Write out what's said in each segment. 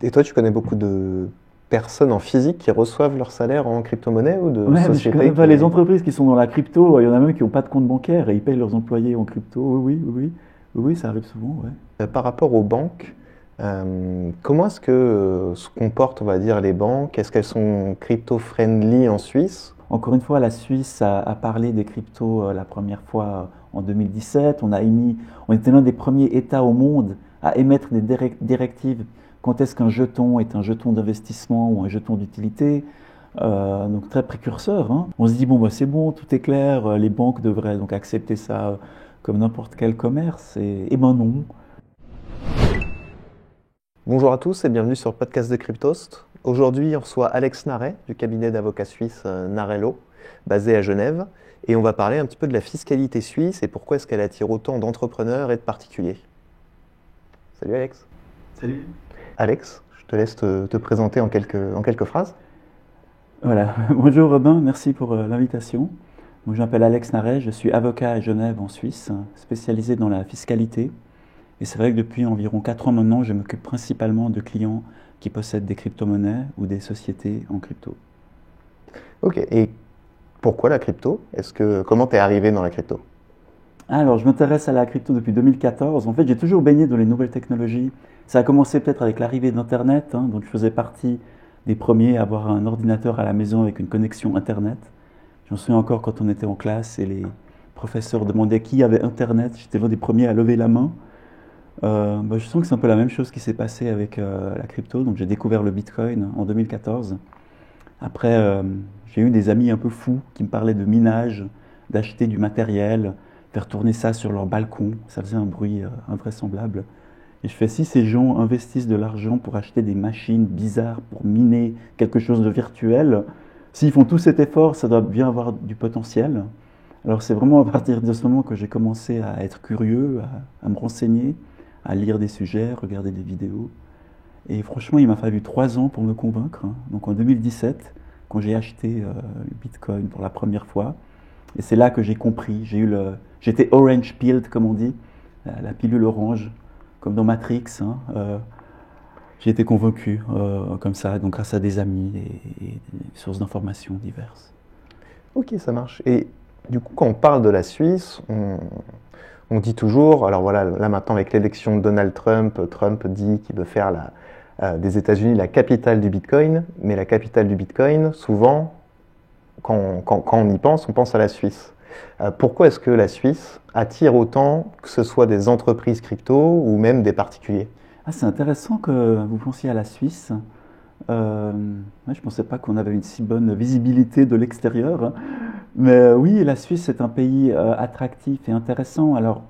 Et toi, tu connais beaucoup de personnes en physique qui reçoivent leur salaire en crypto-monnaie ou de Ouais, mais je connais sociétés pas les qui... entreprises qui sont dans la crypto. Il y en a même qui n'ont pas de compte bancaire et ils payent leurs employés en crypto. Oui, oui, oui, oui, oui, oui, ça arrive souvent, ouais. Par rapport aux banques, comment est-ce que se comportent, on va dire, les banques? Est-ce qu'elles sont crypto-friendly en Suisse? Encore une fois, la Suisse a parlé des cryptos la première fois en 2017. On était l'un des premiers États au monde à émettre des directives. Quand est-ce qu'un jeton est un jeton d'investissement ou un jeton d'utilité? Donc très précurseur, hein. On se dit bon bah c'est bon, tout est clair, les banques devraient donc accepter ça comme n'importe quel commerce. Et ben non. Bonjour à tous et bienvenue sur le podcast de Cryptost. Aujourd'hui, on reçoit Alex Narey du cabinet d'avocats suisse Narello, basé à Genève. Et on va parler un petit peu de la fiscalité suisse et pourquoi est-ce qu'elle attire autant d'entrepreneurs et de particuliers. Salut Alex. Salut. Alex, je te laisse te présenter en quelques phrases. Voilà. Bonjour Robin, merci pour l'invitation. Donc, je m'appelle Alex Narey, je suis avocat à Genève en Suisse, spécialisé dans la fiscalité. Et c'est vrai que depuis environ 4 ans maintenant, je m'occupe principalement de clients qui possèdent des crypto-monnaies ou des sociétés en crypto. Ok, et pourquoi la crypto? Comment t'es arrivé dans la crypto? Alors, je m'intéresse à la crypto depuis 2014. En fait, j'ai toujours baigné dans les nouvelles technologies. Ça a commencé peut-être avec l'arrivée d'Internet, hein, donc je faisais partie des premiers à avoir un ordinateur à la maison avec une connexion Internet. J'en souviens encore quand on était en classe et les professeurs demandaient qui avait Internet. J'étais l'un des premiers à lever la main. Je sens que c'est un peu la même chose qui s'est passé avec la crypto. Donc j'ai découvert le Bitcoin en 2014. Après, j'ai eu des amis un peu fous qui me parlaient de minage, d'acheter du matériel, faire tourner ça sur leur balcon. Ça faisait un bruit invraisemblable. Et je fais, si ces gens investissent de l'argent pour acheter des machines bizarres, pour miner quelque chose de virtuel, s'ils font tout cet effort, ça doit bien avoir du potentiel. Alors c'est vraiment à partir de ce moment que j'ai commencé à être curieux, à me renseigner, à lire des sujets, regarder des vidéos. Et franchement, il m'a fallu 3 ans pour me convaincre, hein. Donc en 2017, quand j'ai acheté le Bitcoin pour la première fois, et c'est là que j'ai compris. J'étais orange pilled, comme on dit, la pilule orange, comme dans Matrix, hein. J'ai été convaincu comme ça, donc grâce à des amis et des sources d'informations diverses. Ok, ça marche. Et du coup, quand on parle de la Suisse, on dit toujours, alors voilà, là maintenant avec l'élection de Donald Trump, Trump dit qu'il veut faire des États-Unis la capitale du Bitcoin, mais la capitale du Bitcoin, souvent, quand on y pense, on pense à la Suisse. Pourquoi est-ce que la Suisse attire autant, que ce soit des entreprises crypto ou même des particuliers? Ah, c'est intéressant que vous pensiez à la Suisse. Euh, ouais, je ne pensais pas qu'on avait une si bonne visibilité de l'extérieur, hein. Mais oui, la Suisse est un pays attractif et intéressant. Alors,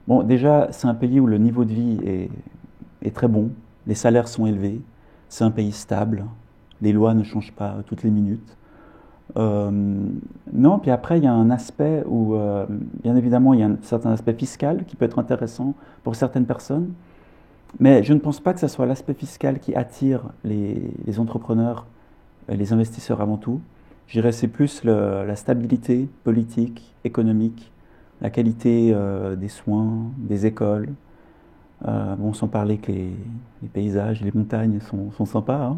bon, déjà, c'est un pays où le niveau de vie est très bon, les salaires sont élevés, c'est un pays stable, les lois ne changent pas toutes les minutes. Euh, non, puis après, il y a un aspect où, bien évidemment, il y a un certain aspect fiscal qui peut être intéressant pour certaines personnes, mais je ne pense pas que ce soit l'aspect fiscal qui attire les entrepreneurs, les investisseurs avant tout. Je dirais c'est plus la stabilité politique, économique, la qualité des soins, des écoles. Bon, sans parler que les paysages, les montagnes sont sympas,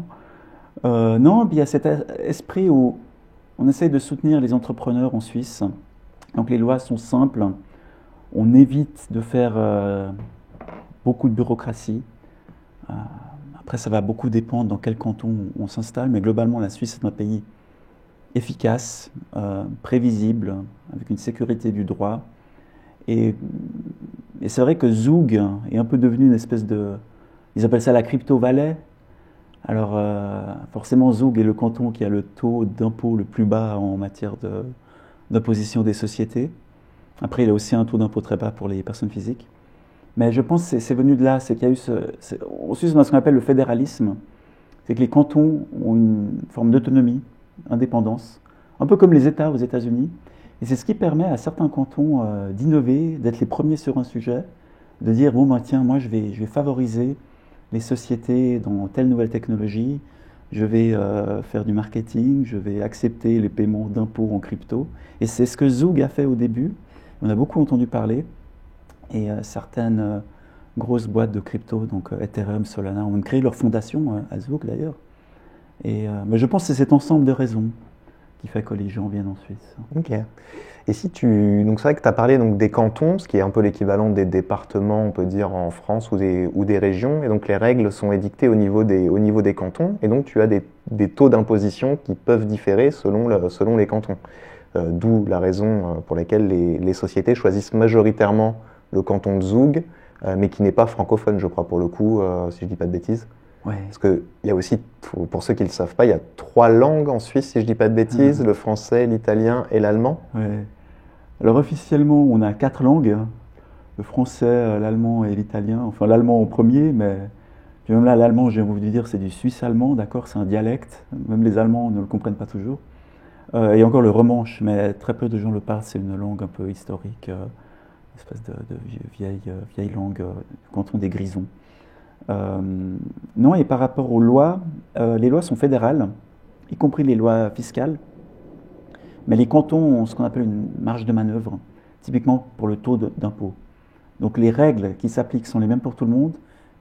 hein. Non, puis il y a cet esprit où on essaye de soutenir les entrepreneurs en Suisse. Donc les lois sont simples. On évite de faire beaucoup de bureaucratie. Euh, Après, ça va beaucoup dépendre dans quel canton on s'installe, mais globalement, la Suisse est un pays efficace, prévisible, avec une sécurité du droit. Et, et c'est vrai que Zug est un peu devenu une espèce de... Ils appellent ça la crypto-vallée. Alors, forcément, Zug est le canton qui a le taux d'impôt le plus bas en matière d'imposition des sociétés. Après, il a aussi un taux d'impôt très bas pour les personnes physiques. Mais je pense que c'est venu de là. C'est qu'il y a eu en Suisse, on a ce qu'on appelle le fédéralisme. C'est que les cantons ont une forme d'autonomie, indépendance, un peu comme les États aux États-Unis. Et c'est ce qui permet à certains cantons d'innover, d'être les premiers sur un sujet, de dire bon ben tiens, moi je vais favoriser les sociétés dans telle nouvelle technologie, je vais faire du marketing, je vais accepter les paiements d'impôts en crypto. Et c'est ce que Zug a fait au début. On a beaucoup entendu parler et certaines grosses boîtes de crypto, donc Ethereum, Solana, ont même créé leur fondation, à Zug d'ailleurs. Mais je pense que c'est cet ensemble de raisons qui fait que les gens viennent en Suisse. Ok. Et si tu... Donc c'est vrai que tu as parlé donc, des cantons, ce qui est un peu l'équivalent des départements, on peut dire, en France ou des régions. Et donc les règles sont édictées au niveau des cantons. Et donc tu as des taux d'imposition qui peuvent différer selon les cantons. D'où la raison pour laquelle les sociétés choisissent majoritairement le canton de Zug, mais qui n'est pas francophone, je crois, pour le coup, si je ne dis pas de bêtises. Ouais. Parce qu'il y a aussi, pour ceux qui ne le savent pas, il y a 3 langues en Suisse, si je ne dis pas de bêtises, le français, l'italien et l'allemand. Ouais. Alors officiellement, on a 4 langues, hein. Le français, l'allemand et l'italien. Enfin, l'allemand en premier, mais puis même là, l'allemand, j'ai envie de dire, c'est du suisse-allemand, d'accord, c'est un dialecte. Même les Allemands ne le comprennent pas toujours. Et encore le romanche, mais très peu de gens le parlent, c'est une langue un peu historique, une espèce de vieille langue, canton des Grisons. Non, et par rapport aux lois, les lois sont fédérales, y compris les lois fiscales. Mais les cantons ont ce qu'on appelle une marge de manœuvre, typiquement pour le taux d'impôt. Donc les règles qui s'appliquent sont les mêmes pour tout le monde,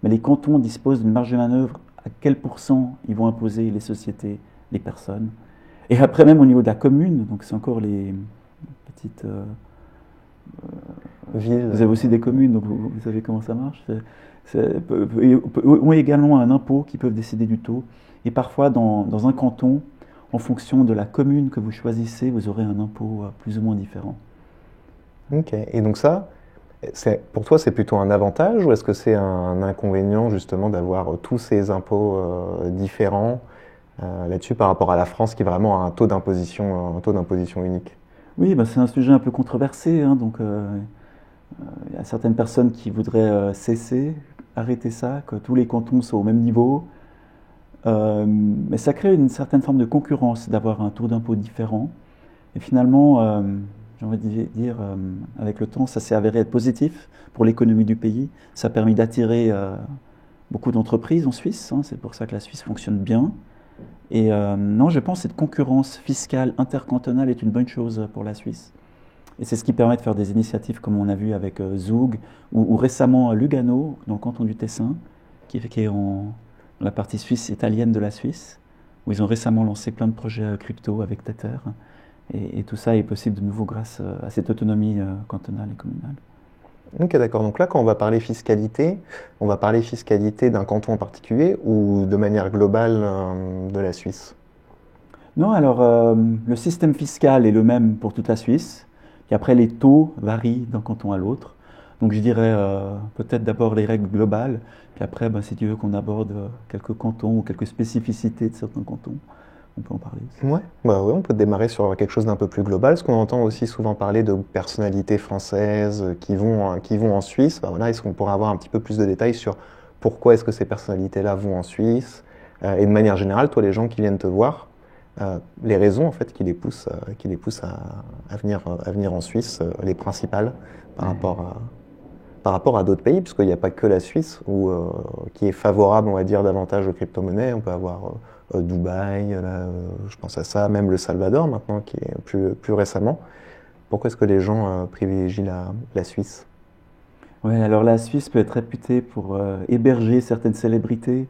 mais les cantons disposent d'une marge de manœuvre à quel pourcent ils vont imposer les sociétés, les personnes. Et après même au niveau de la commune, donc c'est encore les petites... Villes. Vous avez aussi des communes, donc vous savez comment ça marche. Ont également un impôt qui peuvent décider du taux. Et parfois dans un canton, en fonction de la commune que vous choisissez, vous aurez un impôt plus ou moins différent. Ok. Et donc ça, pour toi, c'est plutôt un avantage ou est-ce que c'est un inconvénient justement d'avoir tous ces impôts différents là-dessus par rapport à la France qui vraiment a un taux d'imposition unique? Oui, ben c'est un sujet un peu controversé, hein, donc il y a certaines personnes qui voudraient arrêter ça, que tous les cantons soient au même niveau. Mais ça crée une certaine forme de concurrence d'avoir un taux d'impôt différent. Et finalement, j'ai envie de dire, avec le temps, ça s'est avéré être positif pour l'économie du pays. Ça a permis d'attirer beaucoup d'entreprises en Suisse, hein, c'est pour ça que la Suisse fonctionne bien. Et non, je pense que cette concurrence fiscale intercantonale est une bonne chose pour la Suisse. Et c'est ce qui permet de faire des initiatives comme on a vu avec Zug, ou récemment Lugano, dans le canton du Tessin, qui est dans la partie suisse italienne de la Suisse, où ils ont récemment lancé plein de projets crypto avec Tether. Et tout ça est possible de nouveau grâce à cette autonomie cantonale et communale. Ok, d'accord. Donc là, quand on va parler fiscalité d'un canton en particulier ou de manière globale de la Suisse? Non, alors le système fiscal est le même pour toute la Suisse. Et après, les taux varient d'un canton à l'autre. Donc je dirais peut-être d'abord les règles globales, puis après, si tu veux qu'on aborde quelques cantons ou quelques spécificités de certains cantons, on peut en parler aussi. Ouais, ouais, on peut démarrer sur quelque chose d'un peu plus global, parce qu'on entend aussi souvent parler de personnalités françaises qui vont en Suisse. Voilà, est-ce qu'on pourrait avoir un petit peu plus de détails sur pourquoi est-ce que ces personnalités-là vont en Suisse et de manière générale, toi, les gens qui viennent te voir, les raisons en fait qui les poussent à venir en Suisse, les principales par rapport à d'autres pays, puisqu'il n'y a pas que la Suisse qui est favorable, on va dire, davantage aux crypto-monnaies. On peut avoir Dubaï, je pense à ça, même le Salvador maintenant, qui est plus récemment. Pourquoi est-ce que les gens privilégient la Suisse? Ouais, alors la Suisse peut être réputée pour héberger certaines célébrités.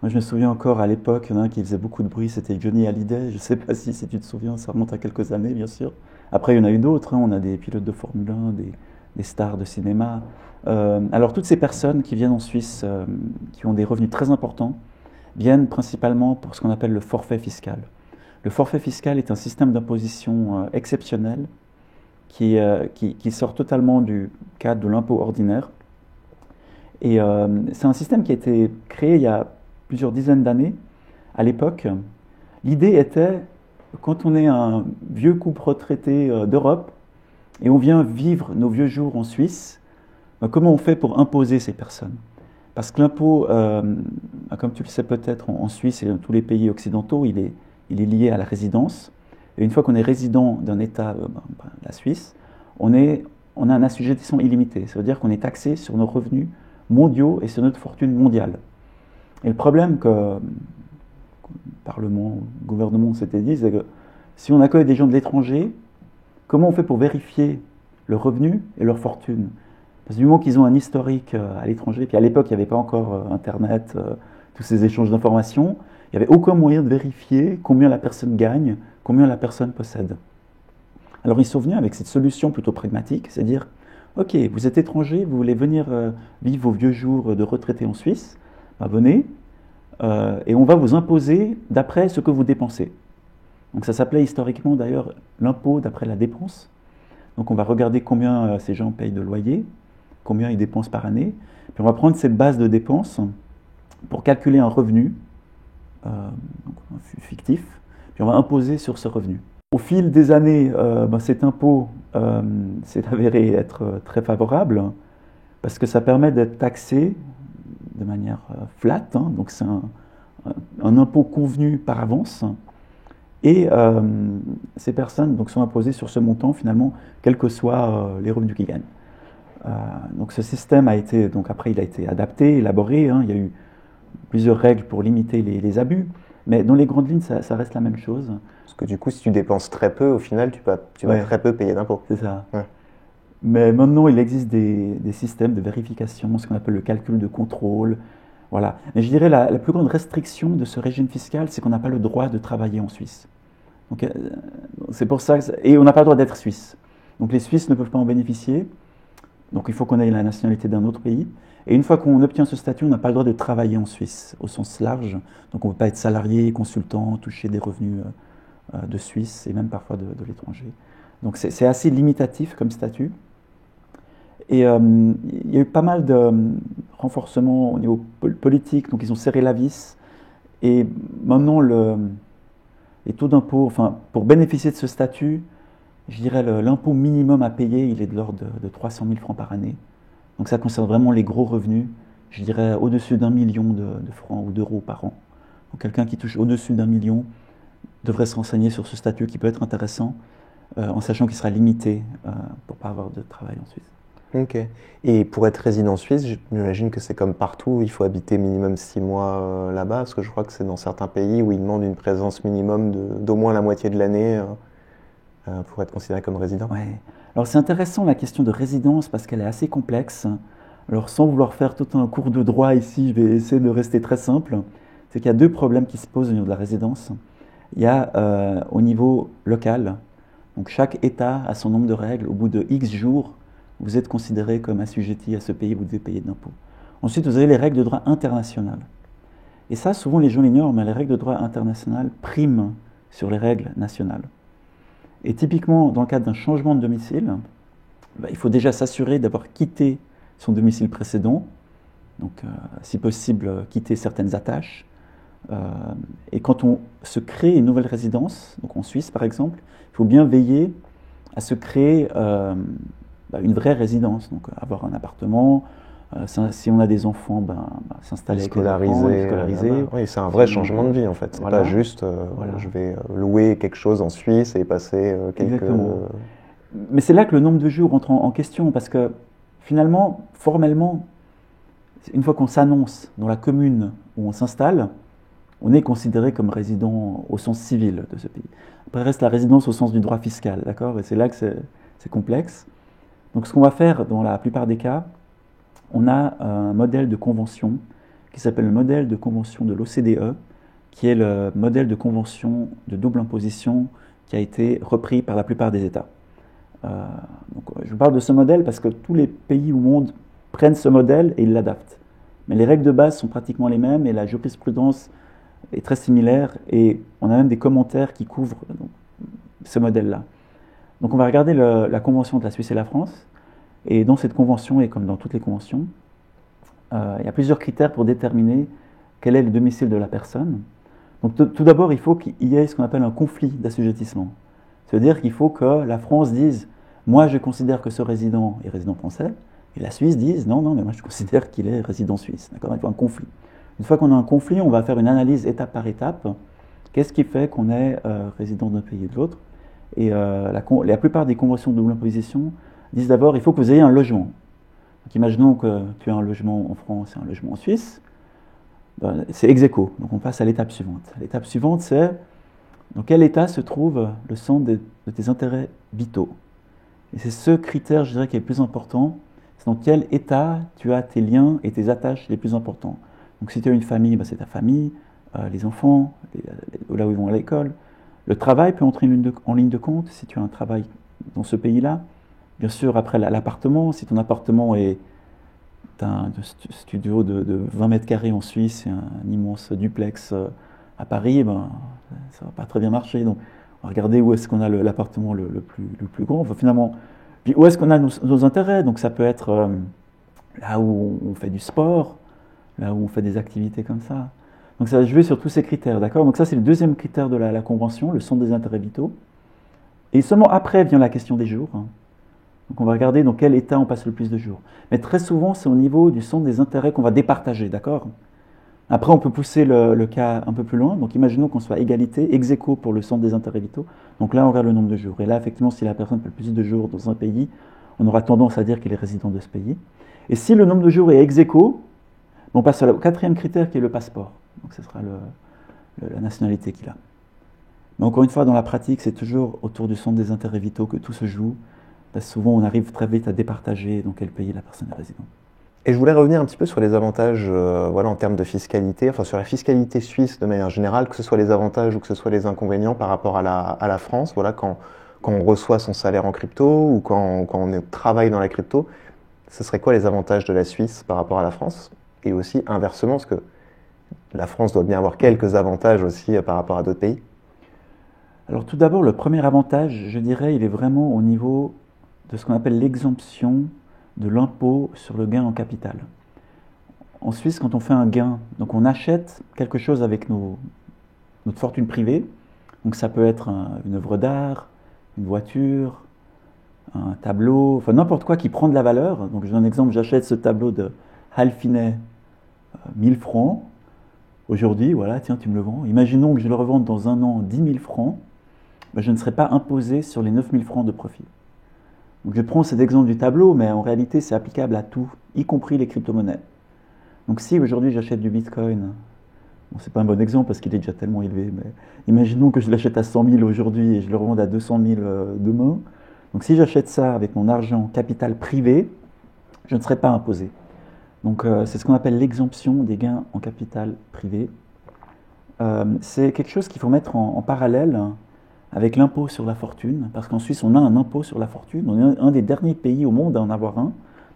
Moi, je me souviens encore à l'époque, il y en a un qui faisait beaucoup de bruit, c'était Johnny Hallyday. Je ne sais pas si tu te souviens, ça remonte à quelques années, bien sûr. Après, il y en a eu d'autres, hein. On a des pilotes de Formule 1, des stars de cinéma. Alors, toutes ces personnes qui viennent en Suisse, qui ont des revenus très importants, viennent principalement pour ce qu'on appelle le forfait fiscal. Le forfait fiscal est un système d'imposition exceptionnel qui sort totalement du cadre de l'impôt ordinaire. Et c'est un système qui a été créé il y a plusieurs dizaines d'années. À l'époque, l'idée était, quand on est un vieux couple retraité d'Europe et on vient vivre nos vieux jours en Suisse, comment on fait pour imposer ces personnes? Parce que l'impôt, comme tu le sais peut-être, en Suisse et dans tous les pays occidentaux, il est lié à la résidence. Et une fois qu'on est résident d'un État, la Suisse, on a un assujettissement illimité. Ça veut dire qu'on est taxé sur nos revenus mondiaux et sur notre fortune mondiale. Et le problème que le Parlement, le gouvernement s'était dit, c'est que si on accueille des gens de l'étranger, comment on fait pour vérifier leurs revenus et leur fortune? Parce que du moment qu'ils ont un historique à l'étranger, puis à l'époque, il n'y avait pas encore Internet, tous ces échanges d'informations, il n'y avait aucun moyen de vérifier combien la personne gagne, combien la personne possède. Alors ils sont venus avec cette solution plutôt pragmatique, c'est-à-dire, ok, vous êtes étranger, vous voulez venir vivre vos vieux jours de retraité en Suisse, ben venez, et on va vous imposer d'après ce que vous dépensez. Donc ça s'appelait historiquement d'ailleurs l'impôt d'après la dépense. Donc on va regarder combien ces gens payent de loyer, combien ils dépensent par année, puis on va prendre cette base de dépenses pour calculer un revenu fictif, puis on va imposer sur ce revenu. Au fil des années, cet impôt s'est avéré être très favorable parce que ça permet d'être taxé de manière flat, hein, donc c'est un impôt convenu par avance, et ces personnes donc, sont imposées sur ce montant finalement, quels que soient les revenus qu'ils gagnent. Donc ce système a été, donc après il a été adapté, élaboré, hein, il y a eu plusieurs règles pour limiter les abus, mais dans les grandes lignes ça reste la même chose. Parce que du coup, si tu dépenses très peu, au final, tu vas très peu payer d'impôts. C'est ça. Ouais. Mais maintenant, il existe des systèmes de vérification, ce qu'on appelle le calcul de contrôle. Voilà. Mais je dirais la plus grande restriction de ce régime fiscal, c'est qu'on n'a pas le droit de travailler en Suisse. Donc, c'est pour ça et on n'a pas le droit d'être suisse. Donc les Suisses ne peuvent pas en bénéficier. Donc il faut qu'on ait la nationalité d'un autre pays. Et une fois qu'on obtient ce statut, on n'a pas le droit de travailler en Suisse, au sens large. Donc on ne peut pas être salarié, consultant, toucher des revenus de Suisse et même parfois de l'étranger. Donc c'est assez limitatif comme statut. Et il y a eu pas mal de renforcements au niveau politique, donc ils ont serré la vis. Et maintenant, les taux d'impôt, enfin, pour bénéficier de ce statut, je dirais l'impôt minimum à payer, il est de l'ordre de 300 000 francs par année. Donc ça concerne vraiment les gros revenus, je dirais au-dessus d'1 million de francs ou d'euros par an. Donc quelqu'un qui touche au-dessus d'1 million devrait se renseigner sur ce statut qui peut être intéressant, en sachant qu'il sera limité pour ne pas avoir de travail en Suisse. Ok. Et pour être résident suisse, j'imagine que c'est comme partout, il faut habiter minimum 6 mois là-bas, parce que je crois que c'est dans certains pays où ils demandent une présence minimum d'au moins la moitié de l'année pour être considéré comme résident. Ouais. Alors c'est intéressant la question de résidence parce qu'elle est assez complexe. Alors sans vouloir faire tout un cours de droit ici, je vais essayer de rester très simple. C'est qu'il y a deux problèmes qui se posent au niveau de la résidence. Il y a au niveau local, donc chaque État a son nombre de règles. Au bout de X jours, vous êtes considéré comme assujetti à ce pays, vous devez payer d'impôts. Ensuite, vous avez les règles de droit international. Et ça, souvent les gens l'ignorent, mais les règles de droit international priment sur les règles nationales. Et typiquement, dans le cadre d'un changement de domicile, il faut déjà s'assurer d'avoir quitté son domicile précédent, donc si possible quitter certaines attaches. Et quand on se crée une nouvelle résidence, donc en Suisse par exemple, il faut bien veiller à se créer une vraie résidence, donc avoir un appartement, si on a des enfants, s'installer avec les enfants, les scolariser. Oui, c'est un vrai changement de vie en fait. C'est voilà. Pas juste je vais louer quelque chose en Suisse et passer quelques... Exactement. Mais c'est là que le nombre de jours entre en question, parce que finalement, formellement, une fois qu'on s'annonce dans la commune où on s'installe, on est considéré comme résident au sens civil de ce pays. Après reste la résidence au sens du droit fiscal, d'accord ? Et c'est là que c'est complexe. Donc ce qu'on va faire dans la plupart des cas, on a un modèle de convention qui s'appelle le modèle de convention de l'OCDE, qui est le modèle de convention de double imposition qui a été repris par la plupart des États. Donc, je vous parle de ce modèle parce que tous les pays au monde prennent ce modèle et ils l'adaptent. Mais les règles de base sont pratiquement les mêmes et la jurisprudence est très similaire et on a même des commentaires qui couvrent ce modèle-là. Donc on va regarder la convention de la Suisse et la France. Et dans cette convention, et comme dans toutes les conventions, il y a plusieurs critères pour déterminer quel est le domicile de la personne. Donc tout d'abord, il faut qu'il y ait ce qu'on appelle un conflit d'assujettissement. C'est-à-dire qu'il faut que la France dise « moi je considère que ce résident est résident français », et la Suisse dise « non, mais moi je considère qu'il est résident suisse ». D'accord ? Il faut un conflit. Une fois qu'on a un conflit, on va faire une analyse étape par étape. Qu'est-ce qui fait qu'on est résident d'un pays et de l'autre ? Et la plupart des conventions de double imposition disent d'abord il faut que vous ayez un logement. Donc imaginons que tu as un logement en France et un logement en Suisse. C'est ex aequo. Donc on passe à l'étape suivante. L'étape suivante, c'est dans quel état se trouve le centre de tes intérêts vitaux. Et c'est ce critère, je dirais, qui est le plus important. c'est dans quel état tu as tes liens et tes attaches les plus importants. Donc si tu as une famille, c'est ta famille, les enfants, là où ils vont à l'école. Le travail peut entrer en ligne de compte si tu as un travail dans ce pays-là. Bien sûr, après l'appartement, si ton appartement est un studio de 20 mètres carrés en Suisse et un immense duplex à Paris, ça va pas très bien marcher. Donc, on va regarder où est-ce qu'on a l'appartement le plus grand. Enfin, finalement, puis où est-ce qu'on a nos intérêts. Donc, ça peut être là où on fait du sport, là où on fait des activités comme ça. Donc, ça va jouer sur tous ces critères, d'accord? Donc, ça, c'est le deuxième critère de la convention, le centre des intérêts vitaux. Et seulement après vient la question des jours. Donc on va regarder dans quel état on passe le plus de jours. Mais très souvent, c'est au niveau du centre des intérêts qu'on va départager, d'accord? Après, on peut pousser le cas un peu plus loin. Donc imaginons qu'on soit égalité, ex aequo pour le centre des intérêts vitaux. Donc là, on regarde le nombre de jours. Et là, effectivement, si la personne fait le plus de jours dans un pays, on aura tendance à dire qu'il est résident de ce pays. Et si le nombre de jours est ex aequo, on passe au quatrième critère qui est le passeport. Donc ce sera la nationalité qu'il a. Mais encore une fois, dans la pratique, c'est toujours autour du centre des intérêts vitaux que tout se joue. Souvent, on arrive très vite à départager dans quel pays la personne est résidente. Et je voulais revenir un petit peu sur les avantages en termes de fiscalité, enfin sur la fiscalité suisse de manière générale, que ce soit les avantages ou que ce soit les inconvénients par rapport à la France, quand on reçoit son salaire en crypto ou quand on travaille dans la crypto, ce serait quoi les avantages de la Suisse par rapport à la France? Et aussi inversement, parce que la France doit bien avoir quelques avantages aussi par rapport à d'autres pays. Alors tout d'abord, le premier avantage, je dirais, il est vraiment au niveau de ce qu'on appelle l'exemption de l'impôt sur le gain en capital. En Suisse, quand on fait un gain, donc on achète quelque chose avec notre fortune privée, donc ça peut être une œuvre d'art, une voiture, un tableau, enfin n'importe quoi qui prend de la valeur. Donc je donne un exemple, j'achète ce tableau de Halfinet 1000 francs. Aujourd'hui, voilà, tiens, tu me le vends. Imaginons que je le revende dans un an 10 000 francs, je ne serai pas imposé sur les 9 000 francs de profit. Donc je prends cet exemple du tableau, mais en réalité, c'est applicable à tout, y compris les crypto-monnaies. Donc si aujourd'hui j'achète du Bitcoin, bon, c'est pas un bon exemple parce qu'il est déjà tellement élevé, mais imaginons que je l'achète à 100 000 aujourd'hui et je le revende à 200 000 demain. Donc si j'achète ça avec mon argent capital privé, je ne serai pas imposé. Donc c'est ce qu'on appelle l'exemption des gains en capital privé. C'est quelque chose qu'il faut mettre en parallèle avec l'impôt sur la fortune, parce qu'en Suisse, on a un impôt sur la fortune. On est un des derniers pays au monde à en avoir un.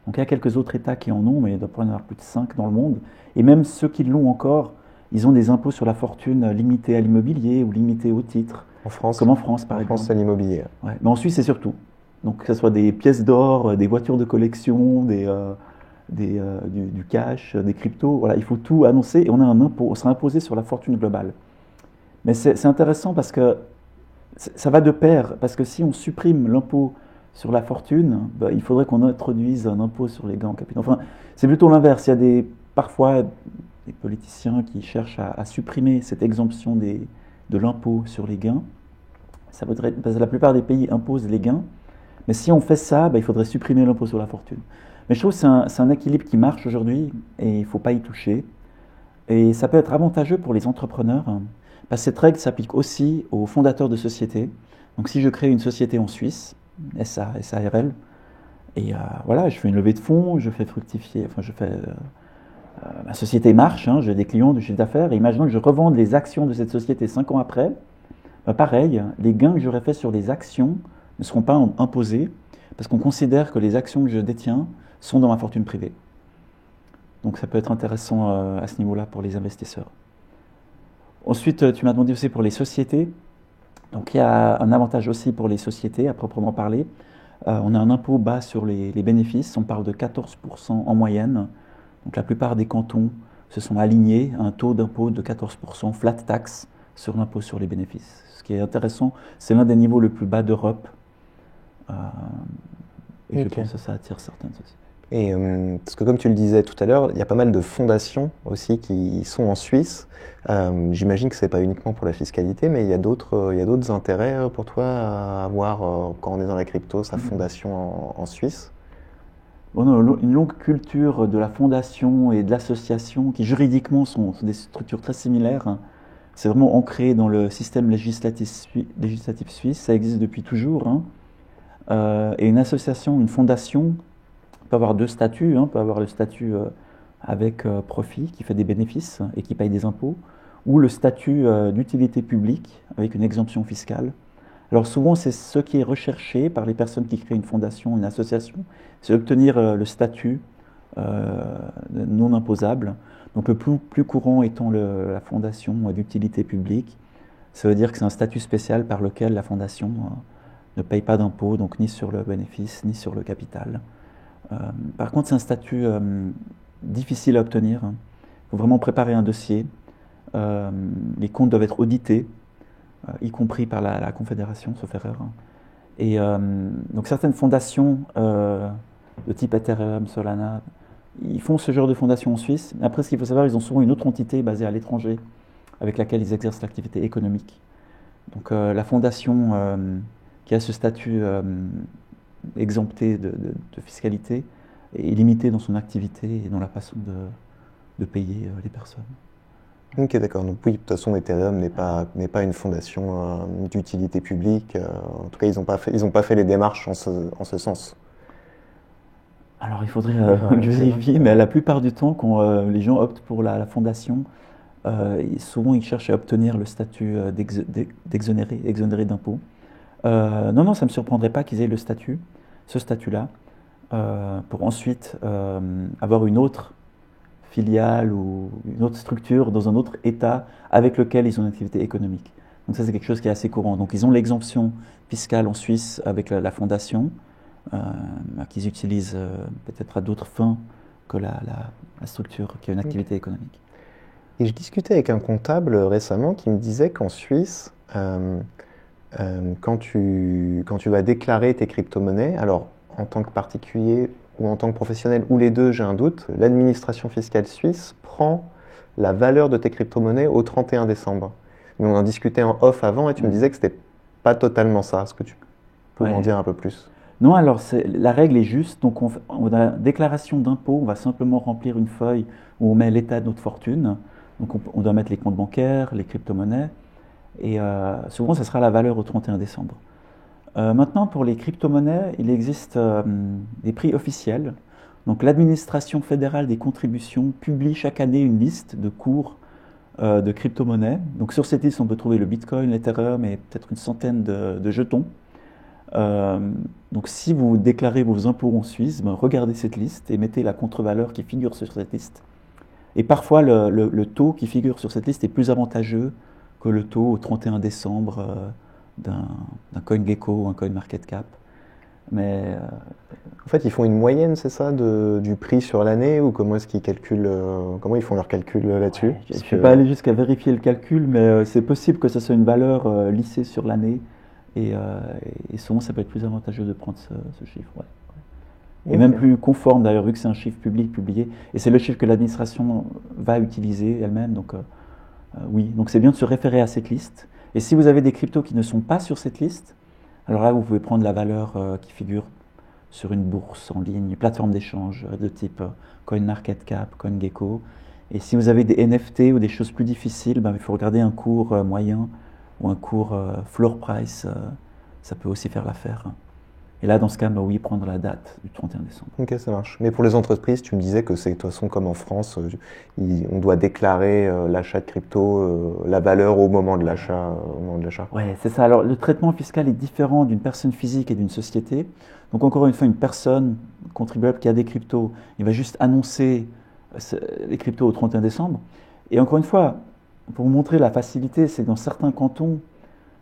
Donc il y a quelques autres États qui en ont, mais il doit pas y en avoir plus de 5 dans le monde. Et même ceux qui l'ont encore, ils ont des impôts sur la fortune limités à l'immobilier ou limités au titre. En France, comme en France, par exemple. En France, c'est l'immobilier. Ouais. Mais en Suisse, c'est surtout. Donc que ce soit des pièces d'or, des voitures de collection, du cash, des cryptos, voilà, il faut tout annoncer et on a un impôt, on sera imposé sur la fortune globale. Mais c'est intéressant parce que ça va de pair, parce que si on supprime l'impôt sur la fortune, il faudrait qu'on introduise un impôt sur les gains en capital. Enfin, c'est plutôt l'inverse. Il y a parfois des politiciens qui cherchent à supprimer cette exemption de l'impôt sur les gains. Ça voudrait, parce que la plupart des pays imposent les gains, mais si on fait ça, il faudrait supprimer l'impôt sur la fortune. Mais je trouve que c'est un équilibre qui marche aujourd'hui et il ne faut pas y toucher. Et ça peut être avantageux pour les entrepreneurs. Parce que cette règle s'applique aussi aux fondateurs de sociétés. Donc si je crée une société en Suisse, SARL, et voilà, je fais une levée de fonds, je fais fructifier, ma société marche, j'ai des clients du chiffre d'affaires, et imaginons que je revende les actions de cette société 5 ans après, pareil, les gains que j'aurais fait sur les actions ne seront pas imposés, parce qu'on considère que les actions que je détiens sont dans ma fortune privée. Donc ça peut être intéressant à ce niveau-là pour les investisseurs. Ensuite, tu m'as demandé aussi pour les sociétés. Donc il y a un avantage aussi pour les sociétés, à proprement parler. On a un impôt bas sur les bénéfices, on parle de 14% en moyenne. Donc la plupart des cantons se sont alignés à un taux d'impôt de 14%, flat tax, sur l'impôt sur les bénéfices. Ce qui est intéressant, c'est l'un des niveaux les plus bas d'Europe. Et je pense que ça attire certaines sociétés. Et parce que comme tu le disais tout à l'heure, il y a pas mal de fondations aussi qui sont en Suisse. J'imagine que ce n'est pas uniquement pour la fiscalité, mais il y a d'autres intérêts pour toi à avoir quand on est dans la crypto, sa fondation en Suisse. On a une longue culture de la fondation et de l'association qui juridiquement sont des structures très similaires. C'est vraiment ancré dans le système législatif suisse, ça existe depuis toujours. Et une association, une fondation, peut avoir deux statuts, hein. On peut avoir le statut avec profit, qui fait des bénéfices et qui paye des impôts, ou le statut d'utilité publique, avec une exemption fiscale. Alors souvent, c'est ce qui est recherché par les personnes qui créent une fondation, une association, c'est obtenir le statut non imposable. Donc le plus courant étant la fondation d'utilité publique. Ça veut dire que c'est un statut spécial par lequel la fondation ne paye pas d'impôts, donc ni sur le bénéfice, ni sur le capital. Par contre, c'est un statut difficile à obtenir. Il faut vraiment préparer un dossier. Les comptes doivent être audités, y compris par la Confédération, sauf erreur. Et donc certaines fondations de type Ethereum, Solana, ils font ce genre de fondation en Suisse. Après, ce qu'il faut savoir, ils ont souvent une autre entité basée à l'étranger avec laquelle ils exercent l'activité économique. Donc la fondation qui a ce statut exempté de fiscalité est limitée dans son activité et dans la façon de payer les personnes. Ok, d'accord. Donc oui, de toute façon, Ethereum n'est pas une fondation d'utilité publique. En tout cas, ils n'ont pas fait les démarches en ce sens. Alors il faudrait vérifier, mais la plupart du temps, quand les gens optent pour la fondation, souvent ils cherchent à obtenir le statut exonéré d'impôts. Non, ça ne me surprendrait pas qu'ils aient ce statut-là, pour ensuite avoir une autre filiale ou une autre structure dans un autre État avec lequel ils ont une activité économique. Donc ça, c'est quelque chose qui est assez courant. Donc ils ont l'exemption fiscale en Suisse avec la fondation, qu'ils utilisent peut-être à d'autres fins que la structure qui a une activité économique. Et je discutais avec un comptable récemment qui me disait qu'en Suisse, quand tu vas déclarer tes crypto-monnaies, alors en tant que particulier ou en tant que professionnel, ou les deux, j'ai un doute, l'administration fiscale suisse prend la valeur de tes crypto-monnaies au 31 décembre. Mais on en discutait en off avant et tu me disais que c'était pas totalement ça. Est-ce que tu peux m'en dire un peu plus? Non, alors la règle est juste. Donc on a déclaration d'impôt, on va simplement remplir une feuille où on met l'état de notre fortune. Donc on doit mettre les comptes bancaires, les crypto-monnaies. Et souvent, ça sera la valeur au 31 décembre. Maintenant, pour les crypto-monnaies, il existe des prix officiels. Donc l'administration fédérale des contributions publie chaque année une liste de cours de crypto-monnaies. Donc sur cette liste, on peut trouver le Bitcoin, l'Ethereum et peut-être une centaine de jetons. Donc si vous déclarez vos impôts en Suisse, regardez cette liste et mettez la contre-valeur qui figure sur cette liste. Et parfois, le taux qui figure sur cette liste est plus avantageux que le taux au 31 décembre d'un CoinGecko ou un CoinMarketCap. Mais en fait, ils font une moyenne, c'est ça, du prix sur l'année, ou comment est-ce qu'ils calculent, comment ils font leur calcul là-dessus? Je ne suis pas allé jusqu'à vérifier le calcul, mais c'est possible que ce soit une valeur lissée sur l'année, et souvent ça peut être plus avantageux de prendre ce chiffre. Ouais. Et même plus conforme d'ailleurs, vu que c'est un chiffre public publié, et c'est le chiffre que l'administration va utiliser elle-même. Donc oui, donc c'est bien de se référer à cette liste. Et si vous avez des cryptos qui ne sont pas sur cette liste, alors là, vous pouvez prendre la valeur qui figure sur une bourse en ligne, une plateforme d'échange de type CoinMarketCap, CoinGecko. Et si vous avez des NFT ou des choses plus difficiles, il faut regarder un cours moyen ou un cours floor price. Ça peut aussi faire l'affaire. Et là, dans ce cas, oui, prendre la date du 31 décembre. Ok, ça marche. Mais pour les entreprises, tu me disais que c'est de toute façon comme en France, on doit déclarer l'achat de crypto, la valeur au moment de l'achat. Oui, c'est ça. Alors, le traitement fiscal est différent d'une personne physique et d'une société. Donc, encore une fois, une personne contribuable qui a des cryptos, il va juste annoncer les cryptos au 31 décembre. Et encore une fois, pour vous montrer la facilité, c'est que dans certains cantons,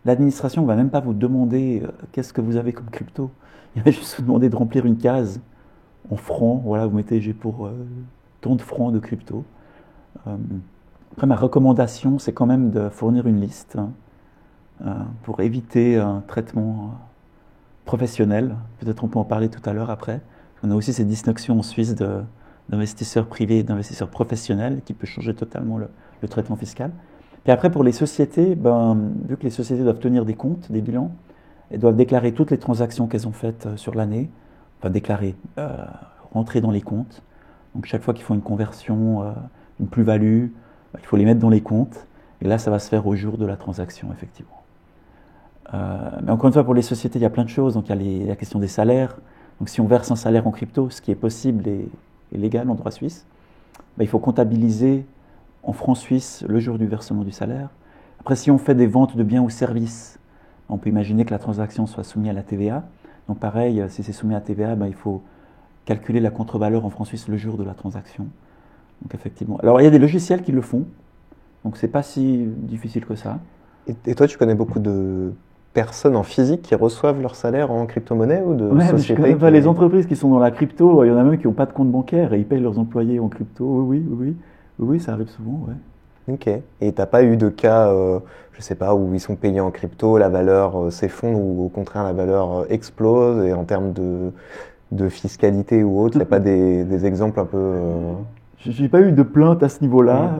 l'administration ne va même pas vous demander qu'est-ce que vous avez comme crypto. Il va juste vous demander de remplir une case en francs. Voilà, vous mettez j'ai pour tant de francs de crypto. Après, ma recommandation, c'est quand même de fournir une liste pour éviter un traitement professionnel. Peut-être on peut en parler tout à l'heure après. On a aussi cette distinction en Suisse d'investisseurs privés et d'investisseurs professionnels qui peut changer totalement le traitement fiscal. Et après, pour les sociétés, vu que les sociétés doivent tenir des comptes, des bilans, elles doivent déclarer toutes les transactions qu'elles ont faites sur l'année, rentrer dans les comptes. Donc chaque fois qu'ils font une conversion, une plus-value, il faut les mettre dans les comptes. Et là, ça va se faire au jour de la transaction, effectivement. Mais encore une fois, pour les sociétés, il y a plein de choses. Donc il y a la question des salaires. Donc si on verse un salaire en crypto, ce qui est possible et légal en droit suisse, ben, il faut comptabiliser en francs suisses le jour du versement du salaire. Après, si on fait des ventes de biens ou services, on peut imaginer que la transaction soit soumise à la TVA. Donc pareil, si c'est soumis à la TVA, ben, il faut calculer la contre-valeur en francs suisses le jour de la transaction. Donc effectivement. Alors il y a des logiciels qui le font, donc c'est pas si difficile que ça. Et toi, tu connais beaucoup de personnes en physique qui reçoivent leur salaire en crypto-monnaie ou de Ouais, mais je sociétés connais pas qui... les entreprises qui sont dans la crypto. Il y en a même qui n'ont pas de compte bancaire et ils payent leurs employés en crypto. Oui, ça arrive souvent. Ouais. Ok. Et t'as pas eu de cas, je sais pas, où ils sont payés en crypto, la valeur s'effondre ou au contraire la valeur explose et en termes de fiscalité ou autre, il n'y a pas des exemples un peu... Je n'ai pas eu de plainte à ce niveau-là.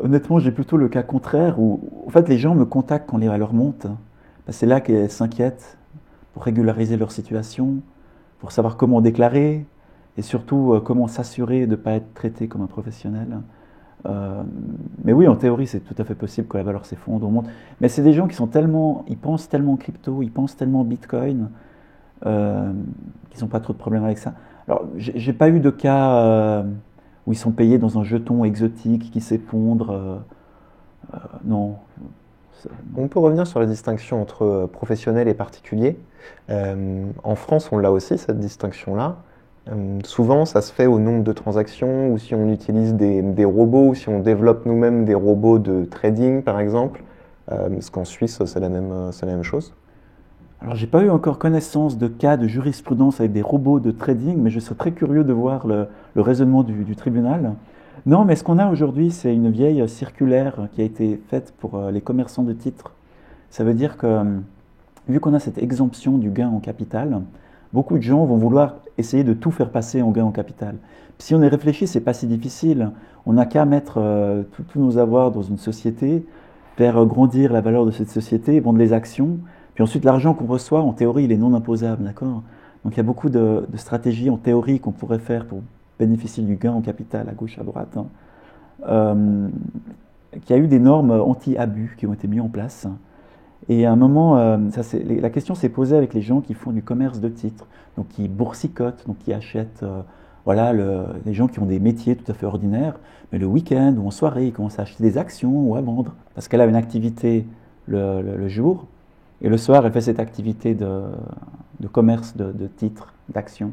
Honnêtement, j'ai plutôt le cas contraire où, en fait, les gens me contactent quand les valeurs montent. C'est là qu'elles s'inquiètent pour régulariser leur situation, pour savoir comment déclarer et surtout comment s'assurer de ne pas être traité comme un professionnel. Mais oui, en théorie, c'est tout à fait possible que la valeur s'effondre, monte. Mais c'est des gens qui sont tellement, ils pensent tellement crypto, ils pensent tellement Bitcoin, qu'ils n'ont pas trop de problèmes avec ça. Alors, j'ai pas eu de cas où ils sont payés dans un jeton exotique qui s'effondre. Non. On peut revenir sur la distinction entre professionnel et particulier. En France, on l'a aussi, cette distinction-là. Souvent, ça se fait au nombre de transactions ou si on utilise des robots ou si on développe nous-mêmes des robots de trading, par exemple. Parce qu'en Suisse, c'est la même chose. Alors, j'ai pas eu encore connaissance de cas de jurisprudence avec des robots de trading, mais je serais très curieux de voir le raisonnement du tribunal. Non, mais ce qu'on a aujourd'hui, c'est une vieille circulaire qui a été faite pour les commerçants de titres. Ça veut dire que, vu qu'on a cette exemption du gain en capital, beaucoup de gens vont vouloir essayer de tout faire passer en gain en capital. Puis si on y réfléchit, c'est pas si difficile. On n'a qu'à mettre tous nos avoirs dans une société, faire grandir la valeur de cette société, vendre les actions. Puis ensuite, l'argent qu'on reçoit, en théorie, il est non imposable, d'accord? Donc il y a beaucoup de stratégies en théorie qu'on pourrait faire pour bénéficier du gain en capital à gauche, à droite. Qu'il y a eu des normes anti-abus qui ont été mises en place. Et à un moment, la question s'est posée avec les gens qui font du commerce de titres, donc qui boursicotent, donc qui achètent, voilà, les gens qui ont des métiers tout à fait ordinaires, mais le week-end ou en soirée, ils commencent à acheter des actions ou à vendre, parce qu'elle a une activité le jour, et le soir, elle fait cette activité de commerce de titres, d'actions.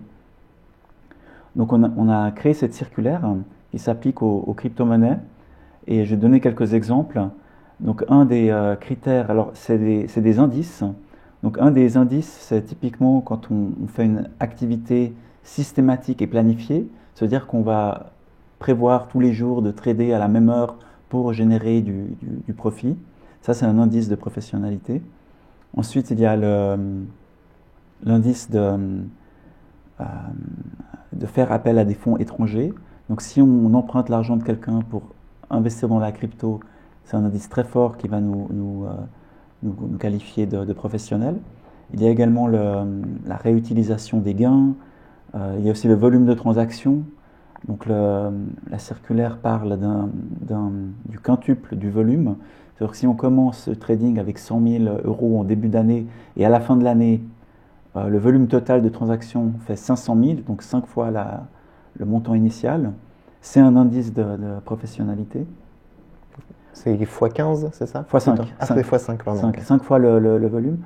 Donc on a créé cette circulaire qui s'applique aux crypto-monnaies, et je vais donner quelques exemples. Donc un des critères, alors c'est des indices. Donc un des indices, c'est typiquement quand on fait une activité systématique et planifiée, c'est-à-dire qu'on va prévoir tous les jours de trader à la même heure pour générer du profit. Ça, c'est un indice de professionnalité. Ensuite, il y a l'indice de faire appel à des fonds étrangers. Donc si on emprunte l'argent de quelqu'un pour investir dans la crypto, c'est un indice très fort qui va nous qualifier de professionnels. Il y a également la réutilisation des gains. Il y a aussi le volume de transactions. Donc la circulaire parle du quintuple du volume. C'est-à-dire que si on commence le trading avec 100 000 euros en début d'année et à la fin de l'année, le volume total de transactions fait 500 000, donc 5 fois le montant initial, c'est un indice de professionnalité. C'est x15, c'est ça? x5. Ah, c'est x5, pardon. 5 fois le volume.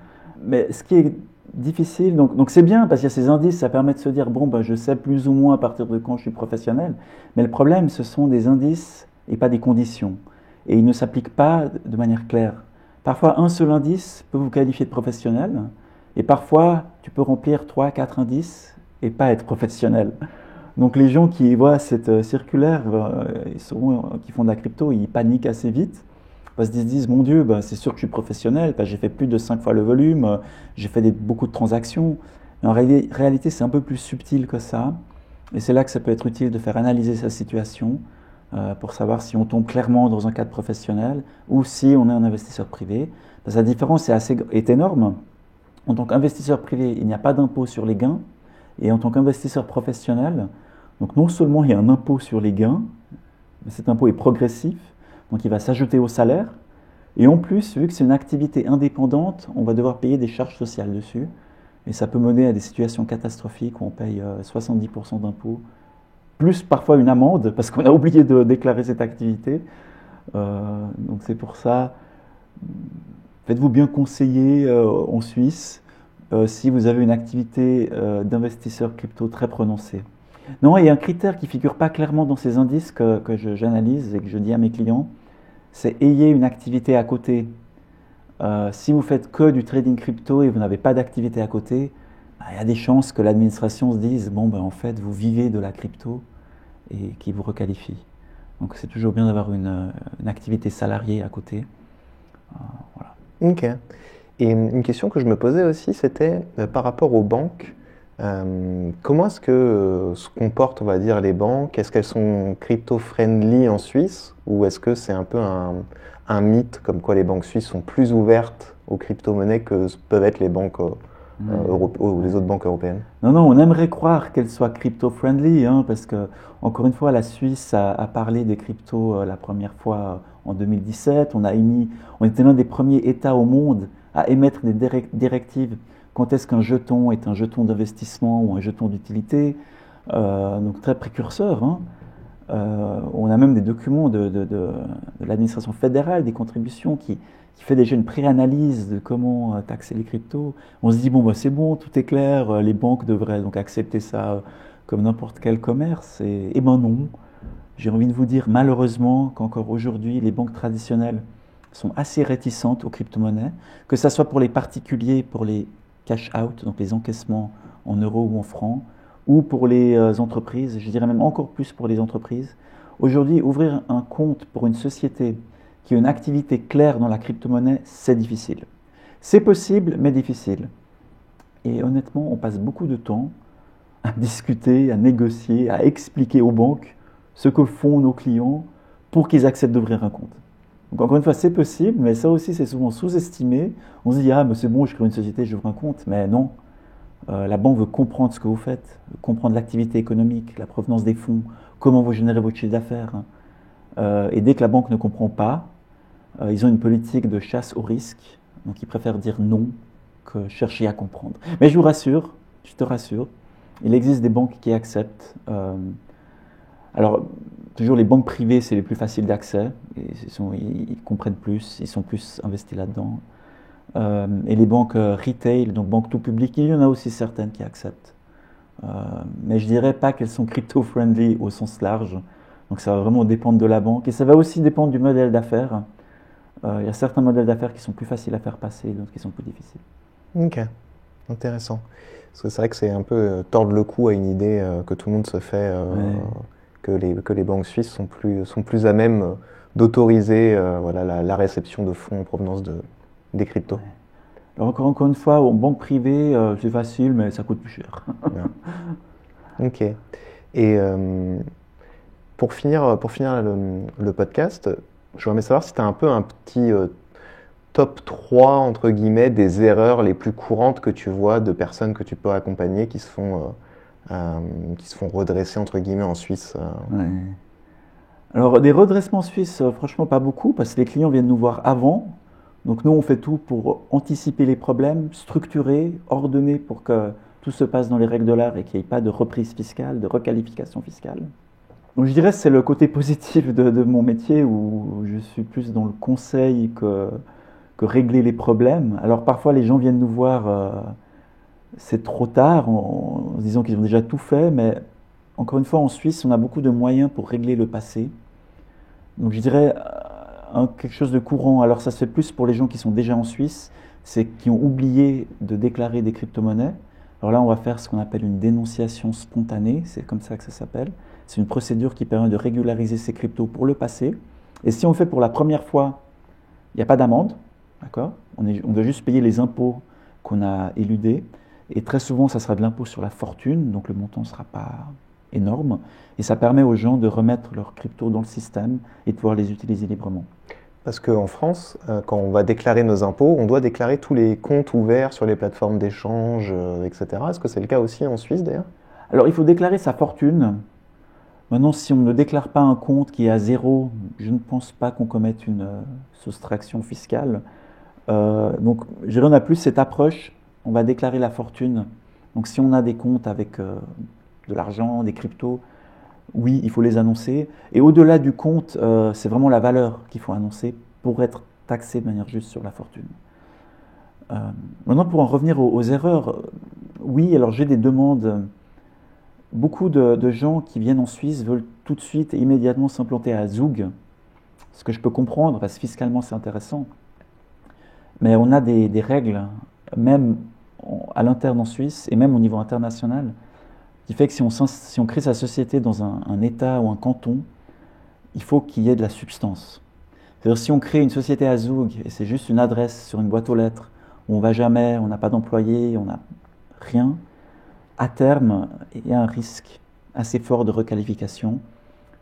Mais ce qui est difficile, donc c'est bien parce qu'il y a ces indices, ça permet de se dire, bon, ben, je sais plus ou moins à partir de quand je suis professionnel. Mais le problème, ce sont des indices et pas des conditions. Et ils ne s'appliquent pas de manière claire. Parfois, un seul indice peut vous qualifier de professionnel. Et parfois, tu peux remplir 3, 4 indices et pas être professionnel. Donc les gens qui voient cette circulaire, qui font de la crypto, ils paniquent assez vite. Parce qu'ils se disent, mon Dieu, c'est sûr que je suis professionnel, j'ai fait plus de 5 fois le volume, j'ai fait beaucoup de transactions. Mais en réalité, c'est un peu plus subtil que ça. Et c'est là que ça peut être utile de faire analyser sa situation pour savoir si on tombe clairement dans un cadre professionnel ou si on est un investisseur privé. Parce que la différence est énorme. En tant qu'investisseur privé, il n'y a pas d'impôt sur les gains. Et en tant qu'investisseur professionnel, donc non seulement il y a un impôt sur les gains, mais cet impôt est progressif, donc il va s'ajouter au salaire. Et en plus, vu que c'est une activité indépendante, on va devoir payer des charges sociales dessus. Et ça peut mener à des situations catastrophiques où on paye 70% d'impôts, plus parfois une amende, parce qu'on a oublié de déclarer cette activité. Donc c'est pour ça, faites-vous bien conseiller en Suisse si vous avez une activité d'investisseur crypto très prononcée. Non, il y a un critère qui ne figure pas clairement dans ces indices que j'analyse et que je dis à mes clients, c'est ayez une activité à côté. Si vous faites que du trading crypto et vous n'avez pas d'activité à côté, il y a des chances que l'administration se dise, bon ben en fait vous vivez de la crypto et qui vous requalifie. Donc c'est toujours bien d'avoir une activité salariée à côté. Voilà. Ok. Et une question que je me posais aussi, c'était par rapport aux banques. Comment est-ce que se comportent, on va dire, les banques? Est-ce qu'elles sont crypto-friendly en Suisse ou est-ce que c'est un peu un mythe comme quoi les banques suisses sont plus ouvertes aux crypto-monnaies que peuvent être les banques ou les autres banques européennes? Non, non, on aimerait croire qu'elle soit crypto-friendly, hein, parce que, encore une fois, la Suisse a parlé des cryptos la première fois en 2017. On était l'un des premiers États au monde à émettre des directives. Quand est-ce qu'un jeton est un jeton d'investissement ou un jeton d'utilité? Donc très précurseur, hein. On a même des documents de l'administration fédérale des contributions qui fait déjà une préanalyse de comment taxer les cryptos. On se dit, bon, bah, c'est bon, tout est clair, les banques devraient donc accepter ça comme n'importe quel commerce. Et ben non, j'ai envie de vous dire malheureusement qu'encore aujourd'hui, les banques traditionnelles sont assez réticentes aux crypto-monnaies, que ce soit pour les particuliers, pour les cash out, donc les encaissements en euros ou en francs, ou pour les entreprises, je dirais même encore plus pour les entreprises. Aujourd'hui, ouvrir un compte pour une société qui a une activité claire dans la crypto-monnaie, c'est difficile. C'est possible, mais difficile. Et honnêtement, on passe beaucoup de temps à discuter, à négocier, à expliquer aux banques ce que font nos clients pour qu'ils acceptent d'ouvrir un compte. Donc encore une fois, c'est possible, mais ça aussi, c'est souvent sous-estimé. On se dit, ah, mais c'est bon, je crée une société, j'ouvre un compte. Mais non, la banque veut comprendre ce que vous faites, comprendre l'activité économique, la provenance des fonds, comment vous générez votre chiffre d'affaires. Et dès que la banque ne comprend pas, ils ont une politique de chasse au risque, donc ils préfèrent dire non que chercher à comprendre. Mais je vous rassure, je te rassure, il existe des banques qui acceptent. Alors, toujours les banques privées, c'est les plus faciles d'accès, ils comprennent plus, ils sont plus investis là-dedans. Et les banques retail, donc banques tout public, il y en a aussi certaines qui acceptent. Mais je dirais pas qu'elles sont crypto-friendly au sens large. Donc ça va vraiment dépendre de la banque. Et ça va aussi dépendre du modèle d'affaires. Il y a certains modèles d'affaires qui sont plus faciles à faire passer, d'autres qui sont plus difficiles. Ok, intéressant. Parce que c'est vrai que c'est un peu tordre le cou à une idée que tout le monde se fait, ouais. que les banques suisses sont plus à même d'autoriser voilà, la réception de fonds en provenance des cryptos. Ouais. Alors encore une fois, en banque privée, c'est facile, mais ça coûte plus cher. Ouais. Ok. Et pour finir le podcast, je voudrais savoir si tu as un peu un petit top 3, entre guillemets, des erreurs les plus courantes que tu vois de personnes que tu peux accompagner qui se font redresser, entre guillemets, en Suisse. Ouais. Alors, des redressements suisses, franchement, pas beaucoup, parce que les clients viennent nous voir avant. Donc, nous, on fait tout pour anticiper les problèmes, structurer, ordonner pour que tout se passe dans les règles de l'art et qu'il n'y ait pas de reprise fiscale, de requalification fiscale. Donc, je dirais que c'est le côté positif de mon métier où je suis plus dans le conseil que régler les problèmes. Alors, parfois, les gens viennent nous voir, c'est trop tard, en se disant qu'ils ont déjà tout fait, mais encore une fois, en Suisse, on a beaucoup de moyens pour régler le passé. Donc, je dirais quelque chose de courant. Alors, ça se fait plus pour les gens qui sont déjà en Suisse, c'est qui ont oublié de déclarer des crypto-monnaies. Alors là, on va faire ce qu'on appelle une dénonciation spontanée, c'est comme ça que ça s'appelle. C'est une procédure qui permet de régulariser ces cryptos pour le passé. Et si on le fait pour la première fois, il n'y a pas d'amende, d'accord ? On doit juste payer les impôts qu'on a éludés. Et très souvent, ça sera de l'impôt sur la fortune, donc le montant ne sera pas énorme. Et ça permet aux gens de remettre leurs cryptos dans le système et de pouvoir les utiliser librement. Parce qu'en France, quand on va déclarer nos impôts, on doit déclarer tous les comptes ouverts sur les plateformes d'échange, etc. Est-ce que c'est le cas aussi en Suisse d'ailleurs ? Alors, il faut déclarer sa fortune. Maintenant, si on ne déclare pas un compte qui est à zéro, je ne pense pas qu'on commette une soustraction fiscale. Donc, je dirais, on a plus cette approche on va déclarer la fortune. Donc si on a des comptes avec de l'argent, des cryptos, oui, il faut les annoncer. Et au-delà du compte, c'est vraiment la valeur qu'il faut annoncer pour être taxé de manière juste sur la fortune. Maintenant, pour en revenir aux erreurs, oui, alors j'ai des demandes. Beaucoup de gens qui viennent en Suisse veulent tout de suite et immédiatement s'implanter à Zug, ce que je peux comprendre, parce que fiscalement c'est intéressant. Mais on a des règles, même à l'interne en Suisse et même au niveau international, qui fait que si on crée sa société dans un État ou un canton, il faut qu'il y ait de la substance. C'est-à-dire si on crée une société à Zug et c'est juste une adresse sur une boîte aux lettres, où on ne va jamais, on n'a pas d'employés, on n'a rien, à terme, il y a un risque assez fort de requalification.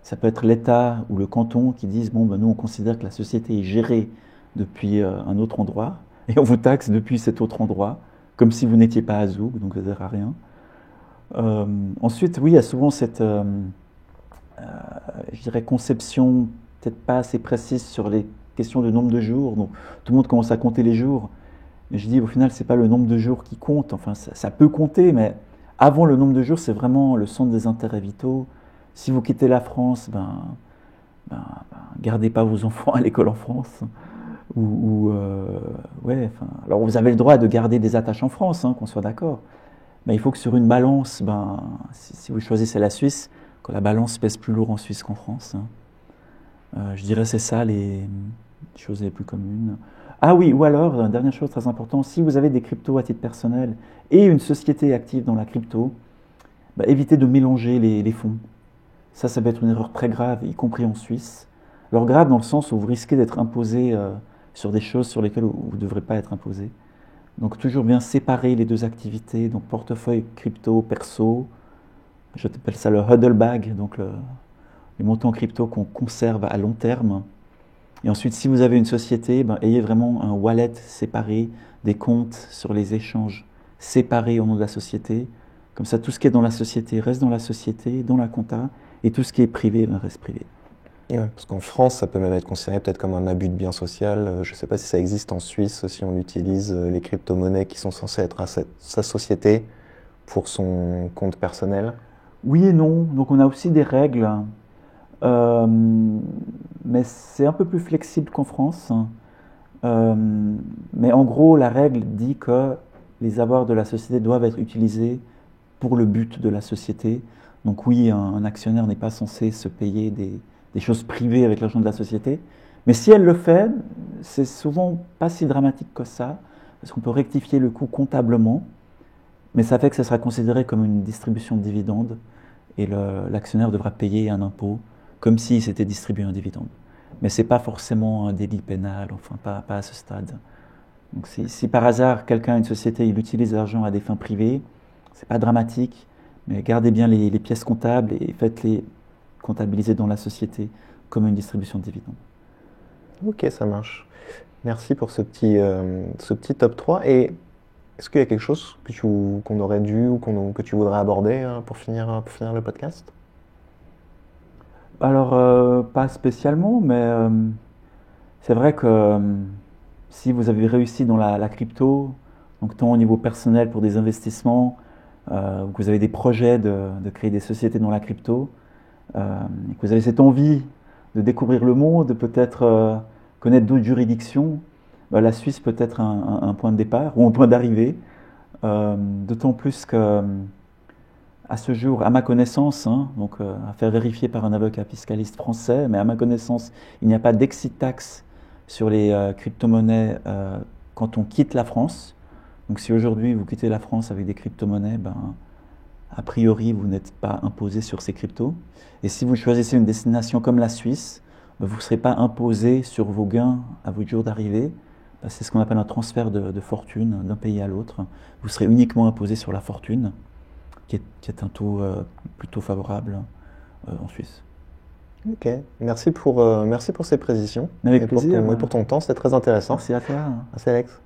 Ça peut être l'État ou le canton qui disent bon, ben nous on considère que la société est gérée depuis un autre endroit et on vous taxe depuis cet autre endroit, comme si vous n'étiez pas à Zug, donc ça ne sert à rien. Ensuite, oui, il y a souvent cette, je dirais, conception peut-être pas assez précise sur les questions de nombre de jours. Donc, tout le monde commence à compter les jours. Mais je dis, au final, c'est pas le nombre de jours qui compte. Enfin, ça peut compter, mais avant le nombre de jours, c'est vraiment le centre des intérêts vitaux. Si vous quittez la France, gardez pas vos enfants à l'école en France. Ouais, enfin, alors vous avez le droit de garder des attaches en France, hein, qu'on soit d'accord. Mais il faut que sur une balance, si vous choisissez la Suisse, que la balance pèse plus lourd en Suisse qu'en France. Je dirais c'est ça les choses les plus communes. Ah oui, ou alors, dernière chose très importante, si vous avez des cryptos à titre personnel et une société active dans la crypto, évitez de mélanger les fonds. Ça peut être une erreur très grave, y compris en Suisse. Alors grave dans le sens où vous risquez d'être imposé sur des choses sur lesquelles vous ne devrez pas être imposé. Donc toujours bien séparer les deux activités, donc portefeuille crypto, perso, je t'appelle ça le huddle bag, donc les montants crypto qu'on conserve à long terme. Et ensuite, si vous avez une société, ayez vraiment un wallet séparé, des comptes sur les échanges séparés au nom de la société. Comme ça, tout ce qui est dans la société reste dans la société, dans la compta, et tout ce qui est privé reste privé. Ouais, parce qu'en France, ça peut même être considéré peut-être comme un abus de bien social. Je ne sais pas si ça existe en Suisse, si on utilise les crypto-monnaies qui sont censées être à sa société pour son compte personnel. Oui et non. Donc on a aussi des règles, mais c'est un peu plus flexible qu'en France. Mais en gros, la règle dit que les avoirs de la société doivent être utilisés pour le but de la société. Donc oui, un actionnaire n'est pas censé se payer des choses privées avec l'argent de la société. Mais si elle le fait, c'est souvent pas si dramatique que ça, parce qu'on peut rectifier le coût comptablement, mais ça fait que ça sera considéré comme une distribution de dividendes, et l'actionnaire devra payer un impôt, comme s'il s'était distribué un dividende. Mais ce n'est pas forcément un délit pénal, enfin pas à ce stade. Donc si par hasard quelqu'un a une société, il utilise l'argent à des fins privées, c'est pas dramatique, mais gardez bien les pièces comptables et faites-les comptabiliser dans la société comme une distribution de dividendes. Ok, ça marche. Merci pour ce petit top 3. Et est-ce qu'il y a quelque chose qu'on aurait dû ou que tu voudrais aborder pour finir le podcast? Alors, pas spécialement, mais c'est vrai que si vous avez réussi dans la crypto, donc tant au niveau personnel pour des investissements, ou que vous avez des projets de créer des sociétés dans la crypto, et que vous avez cette envie de découvrir le monde, de peut-être connaître d'autres juridictions, la Suisse peut être un point de départ ou un point d'arrivée, d'autant plus que à ce jour, à ma connaissance, donc à faire vérifier par un avocat fiscaliste français, mais à ma connaissance, il n'y a pas d'exit tax sur les crypto-monnaies quand on quitte la France. Donc si aujourd'hui vous quittez la France avec des crypto-monnaies, a priori vous n'êtes pas imposé sur ces cryptos. Et si vous choisissez une destination comme la Suisse, vous ne serez pas imposé sur vos gains à votre jour d'arrivée. C'est ce qu'on appelle un transfert de fortune d'un pays à l'autre. Vous serez uniquement imposé sur la fortune, qui est un taux plutôt favorable en Suisse. Ok, merci pour ces précisions. Avec plaisir. Et pour ton temps, c'était très intéressant. Merci à toi. Merci Alex.